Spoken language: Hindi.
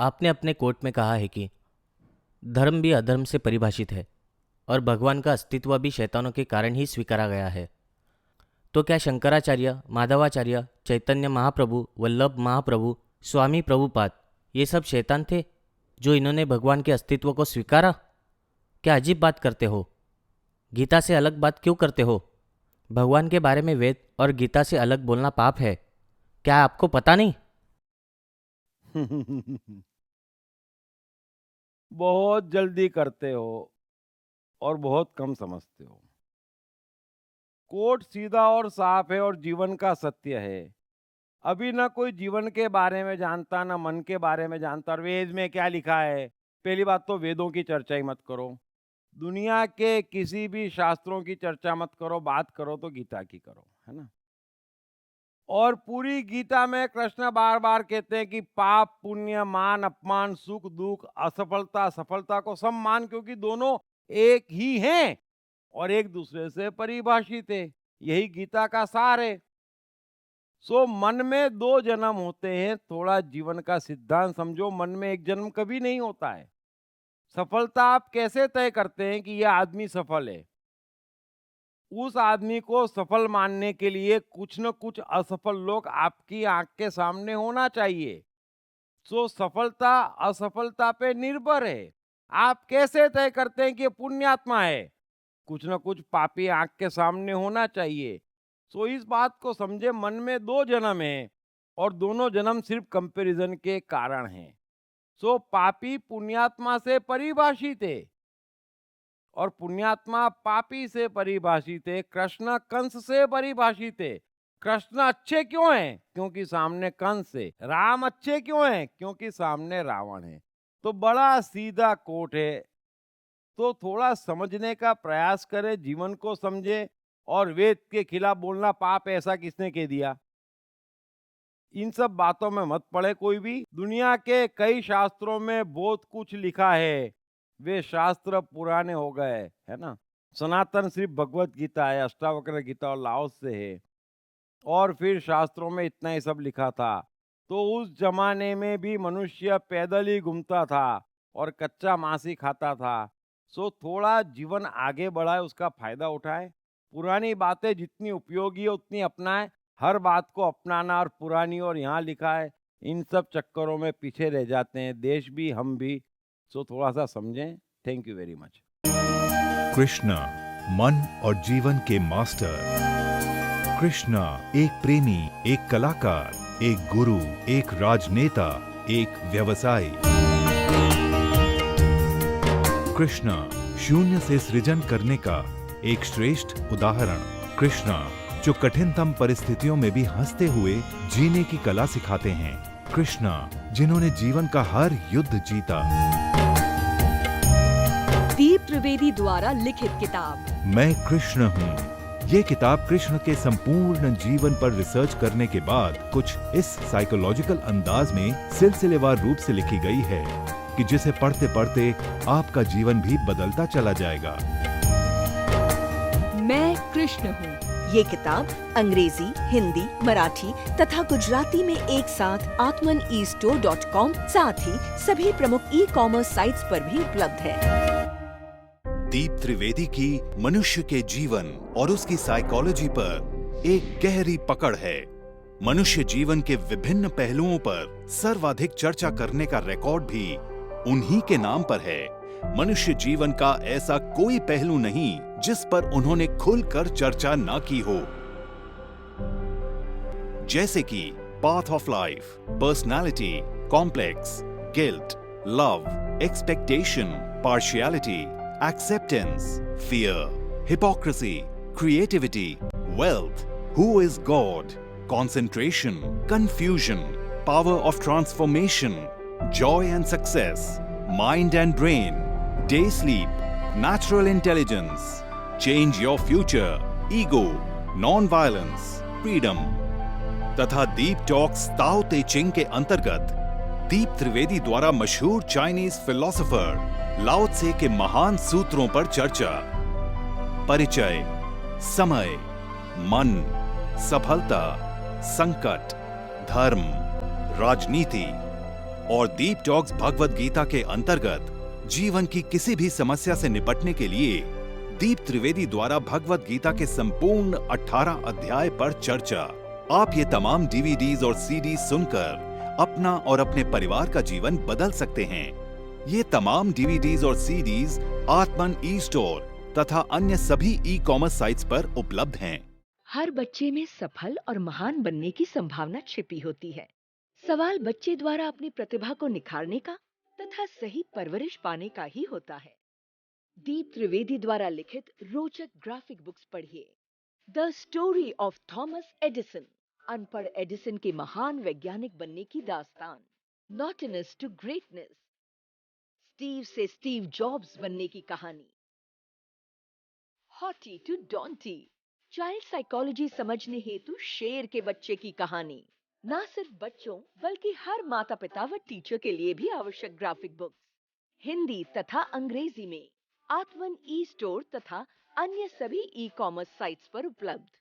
आपने अपने कोट में कहा है कि धर्म भी अधर्म से परिभाषित है और भगवान का अस्तित्व भी शैतानों के कारण ही स्वीकारा गया है। तो क्या शंकराचार्य, माधवाचार्य, चैतन्य महाप्रभु, वल्लभ महाप्रभु, स्वामी प्रभुपाद ये सब शैतान थे जो इन्होंने भगवान के अस्तित्व को स्वीकारा? क्या अजीब बात करते हो। गीता से अलग बात क्यों करते हो? भगवान के बारे में वेद और गीता से अलग बोलना पाप है। क्या आपको पता नहीं? बहुत जल्दी करते हो और बहुत कम समझते हो। कोट सीधा और साफ है और जीवन का सत्य है। अभी ना कोई जीवन के बारे में जानता, ना मन के बारे में जानता। और वेद में क्या लिखा है? पहली बात तो वेदों की चर्चा ही मत करो। दुनिया के किसी भी शास्त्रों की चर्चा मत करो। बात करो तो गीता की करो, है ना। और पूरी गीता में कृष्ण बार बार कहते हैं कि पाप पुण्य, मान अपमान, सुख दुख, असफलता सफलता को सब मान, क्योंकि दोनों एक ही हैं और एक दूसरे से परिभाषित है। यही गीता का सार है। सो मन में दो जन्म होते हैं। थोड़ा जीवन का सिद्धांत समझो। मन में एक जन्म कभी नहीं होता है। सफलता आप कैसे तय करते हैं कि यह आदमी सफल है? उस आदमी को सफल मानने के लिए कुछ न कुछ असफल लोग आपकी आंख के सामने होना चाहिए। सो सफलता असफलता पे निर्भर है। आप कैसे तय करते हैं कि ये पुण्यात्मा है? कुछ न कुछ पापी आंख के सामने होना चाहिए। सो इस बात को समझे, मन में दो जन्म है और दोनों जन्म सिर्फ कंपैरिजन के कारण हैं। सो पापी पुण्यात्मा से परिभाषित है और पुण्यात्मा पापी से परिभाषित है। कृष्ण कंस से परिभाषित है। कृष्ण अच्छे क्यों हैं? क्योंकि सामने कंस है। राम अच्छे क्यों हैं? क्योंकि सामने रावण है। तो बड़ा सीधा कोट है। तो थोड़ा समझने का प्रयास करें, जीवन को समझे। और वेद के खिलाफ बोलना पाप है, ऐसा किसने कह दिया? इन सब बातों में मत पड़े कोई भी। दुनिया के कई शास्त्रों में बहुत कुछ लिखा है। वे शास्त्र पुराने हो गए, है ना। सनातन सिर्फ भगवत गीता है, अष्टावक्र गीता और लाओस से है। और फिर शास्त्रों में इतना ही सब लिखा था। तो उस जमाने में भी मनुष्य पैदल ही घूमता था और कच्चा मांस ही खाता था। सो थोड़ा जीवन आगे बढ़ाए, उसका फायदा उठाए। पुरानी बातें जितनी उपयोगी है उतनी अपनाए। हर बात को अपनाना और पुरानी और यहाँ लिखा है, इन सब चक्करों में पीछे रह जाते हैं, देश भी हम भी। सो थोड़ा सा समझें। Thank you very much. Krishna, मन और जीवन के मास्टर। कृष्णा एक प्रेमी, एक कलाकार, एक गुरु, एक राजनेता, एक व्यवसायी। कृष्णा शून्य से सृजन करने का एक श्रेष्ठ उदाहरण। कृष्णा जो कठिनतम परिस्थितियों में भी हंसते हुए जीने की कला सिखाते हैं। कृष्णा जिन्होंने जीवन का हर युद्ध जीता। दीप त्रिवेदी द्वारा लिखित किताब मैं कृष्ण हूँ। ये किताब कृष्ण के संपूर्ण जीवन पर रिसर्च करने के बाद कुछ इस साइकोलॉजिकल अंदाज में सिलसिलेवार रूप से लिखी गई है कि जिसे पढ़ते पढ़ते आपका जीवन भी बदलता चला जाएगा। मैं कृष्ण हूँ। ये किताब अंग्रेजी, हिंदी, मराठी तथा गुजराती में एक साथ atmanestore.com साथ ही सभी प्रमुख ई-कॉमर्स साइट्स पर भी उपलब्ध है। दीप त्रिवेदी की मनुष्य के जीवन और उसकी साइकोलॉजी पर एक गहरी पकड़ है। मनुष्य जीवन के विभिन्न पहलुओं पर सर्वाधिक चर्चा करने का रिकॉर्ड भी उन्हीं के नाम पर है। मनुष्य जीवन का ऐसा कोई पहलू नहीं जिस पर उन्होंने खुलकर चर्चा ना की हो, जैसे कि path of life, personality, complex, guilt, love, expectation, partiality, acceptance, fear, hypocrisy, creativity, wealth, who is God, concentration, confusion, power of transformation, joy and success, mind and brain, day sleep, natural intelligence, change your future, ego, non-violence, freedom तथा दीप टॉक्स ताओ ते चिंग के अंतर्गत दीप त्रिवेदी द्वारा मशहूर चाइनीज फिलोसोफर लाओ त्से के महान सूत्रों पर चर्चा। परिचय, समय, मन, सफलता, संकट, धर्म, राजनीति और दीप टॉक्स भगवत गीता के अंतर्गत जीवन की किसी भी समस्या से निपटने के लिए दीप त्रिवेदी द्वारा भगवत गीता के संपूर्ण 18 अध्याय पर चर्चा। आप ये तमाम डीवीडीज और सीडी सुनकर अपना और अपने परिवार का जीवन बदल सकते हैं। ये तमाम डीवीडीज और सीडीज आत्मन ई स्टोर तथा अन्य सभी ई कॉमर्स साइट्स पर उपलब्ध हैं। हर बच्चे में सफल और महान बनने की संभावना छिपी होती है। सवाल बच्चे द्वारा अपनी प्रतिभा को निखारने का तथा सही परवरिश पाने का ही होता है। दीप त्रिवेदी द्वारा लिखित रोचक ग्राफिक बुक्स पढ़िए। The story of Thomas Edison, अनपढ़ एडिसन के महान वैज्ञानिक बनने की दास्तान। नॉटिनेस टू ग्रेटनेस, स्टीव से स्टीव जॉब्स बनने की कहानी। हॉटी टू डॉन्टी, चाइल्ड साइकोलॉजी समझने हेतु शेर के बच्चे की कहानी। ना सिर्फ बच्चों बल्कि हर माता पिता व टीचर के लिए भी आवश्यक ग्राफिक बुक्स हिंदी तथा अंग्रेजी में आत्मन ई स्टोर तथा अन्य सभी ई कॉमर्स साइट्स पर उपलब्ध।